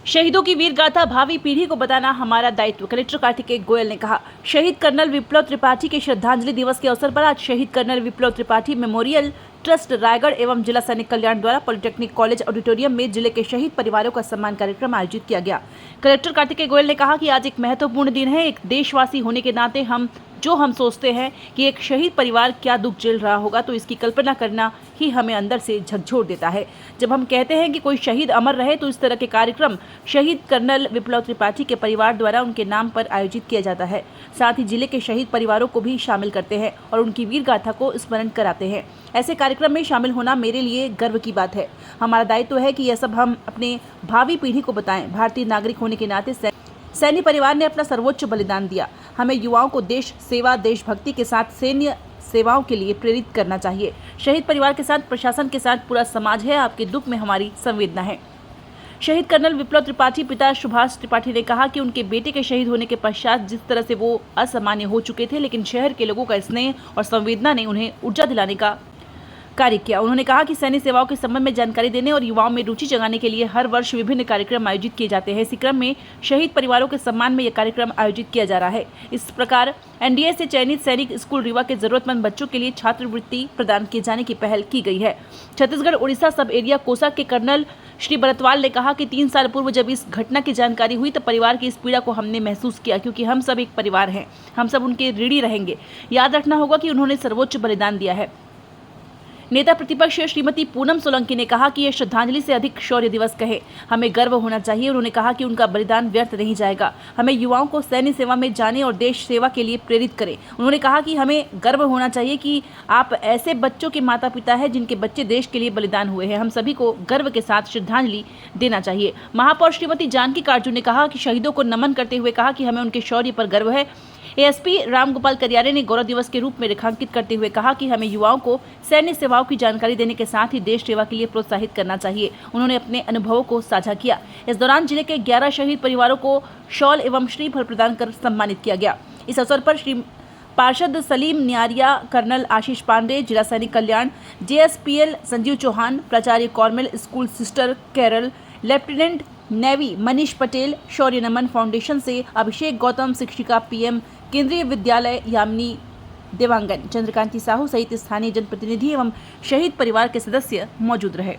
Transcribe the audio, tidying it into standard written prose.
शहीदों की वीर गाथा भावी पीढ़ी को बताना हमारा दायित्व, कलेक्टर कार्तिकेय गोयल ने कहा। शहीद कर्नल विप्लव त्रिपाठी के श्रद्धांजलि दिवस के अवसर पर आज शहीद कर्नल विप्लव त्रिपाठी मेमोरियल ट्रस्ट रायगढ़ एवं जिला सैनिक कल्याण द्वारा पॉलिटेक्निक कॉलेज ऑडिटोरियम में जिले के शहीद परिवारों का सम्मान कार्यक्रम आयोजित किया गया। कलेक्टर कार्तिकेय गोयल ने कहा कि आज एक महत्वपूर्ण दिन है। एक देशवासी होने के नाते हम सोचते हैं कि एक शहीद परिवार क्या दुख झेल रहा होगा, तो इसकी कल्पना करना ही हमें अंदर से झकझोर देता है। जब हम कहते हैं कि कोई शहीद अमर रहे, तो इस तरह के कार्यक्रम शहीद कर्नल विप्लव त्रिपाठी के परिवार द्वारा उनके नाम पर आयोजित किया जाता है। साथ ही जिले के शहीद परिवारों को भी शामिल करते हैं और उनकी वीर गाथा को स्मरण कराते हैं। ऐसे कार्यक्रम में शामिल होना मेरे लिए गर्व की बात है। हमारा दायित्व है कि यह सब हम अपने भावी पीढ़ी को बताएं। भारतीय नागरिक होने के नाते सैन्य परिवार ने अपना सर्वोच्च बलिदान दिया। हमें युवाओं को देश सेवा, देशभक्ति के साथ सैन्य सेवाओं के लिए प्रेरित करना चाहिए। शहीद परिवार के साथ प्रशासन के साथ पूरा समाज है। आपके दुख में हमारी संवेदना है। शहीद कर्नल विप्लव त्रिपाठी पिता सुभाष त्रिपाठी ने कहा कि उनके बेटे के शहीद होने के पश्चात जिस तरह से वो असामान्य हो चुके थे, लेकिन शहर के लोगों का स्नेह और संवेदना ने उन्हें ऊर्जा दिलाने का कार्य किया। उन्होंने कहा कि सैन्य सेवाओं के संबंध में जानकारी देने और युवाओं में रुचि जगाने के लिए हर वर्ष विभिन्न कार्यक्रम आयोजित किए जाते हैं। इसी क्रम में शहीद परिवारों के सम्मान में यह कार्यक्रम आयोजित किया जा रहा है। इस प्रकार एनडीए से चयनित सैनिक स्कूल रीवा के जरूरतमंद बच्चों के लिए छात्रवृत्ति प्रदान किए जाने की पहल की गई है। छत्तीसगढ़ उड़ीसा सब एरिया कोसा के कर्नल श्री बरतवाल ने कहा कि 3 साल पूर्व जब इस घटना की जानकारी हुई तो परिवार की इस पीड़ा को हमने महसूस किया, क्योंकि हम सब एक परिवार हैं। हम सब उनके ऋणी रहेंगे। याद रखना होगा कि उन्होंने सर्वोच्च बलिदान दिया है। नेता प्रतिपक्ष श्रीमती पूनम सोलंकी ने कहा कि यह श्रद्धांजलि से अधिक शौर्य दिवस कहे। हमें गर्व होना चाहिए। उन्होंने कहा कि उनका बलिदान व्यर्थ नहीं जाएगा। हमें युवाओं को सैन्य सेवा में जाने और देश सेवा के लिए प्रेरित करें। उन्होंने कहा कि हमें गर्व होना चाहिए कि आप ऐसे बच्चों के माता पिता हैं जिनके बच्चे देश के लिए बलिदान हुए हैं। हम सभी को गर्व के साथ श्रद्धांजलि देना चाहिए। महापौर श्रीमती जानकी काटजू ने कहा कि शहीदों को नमन करते हुए कहा कि हमें उनके शौर्य पर गर्व है। एएसपी रामगोपाल करियारे ने गौरव दिवस के रूप में रेखांकित करते हुए कहा कि हमें युवाओं को सैन्य सेवाओं की जानकारी देने के साथ ही देश सेवा के लिए प्रोत्साहित करना चाहिए। उन्होंने अपने अनुभवों को साझा किया। इस दौरान जिले के 11 शहीद परिवारों को शॉल एवं श्रीफल प्रदान कर सम्मानित किया गया। इस अवसर पर श्री पार्षद सलीम न्यारिया, कर्नल आशीष पांडे, जिला सैनिक कल्याण, जेएसपीएल संजीव चौहान, प्राचार्य Carmel school sister Carol, lieutenant navy Manish Patel, Shaurya Naman foundation से अभिषेक गौतम, शिक्षिका पीएम केंद्रीय विद्यालय यामिनी देवांगन, चंद्रकांति साहू सहित स्थानीय जनप्रतिनिधि एवं शहीद परिवार के सदस्य मौजूद रहे।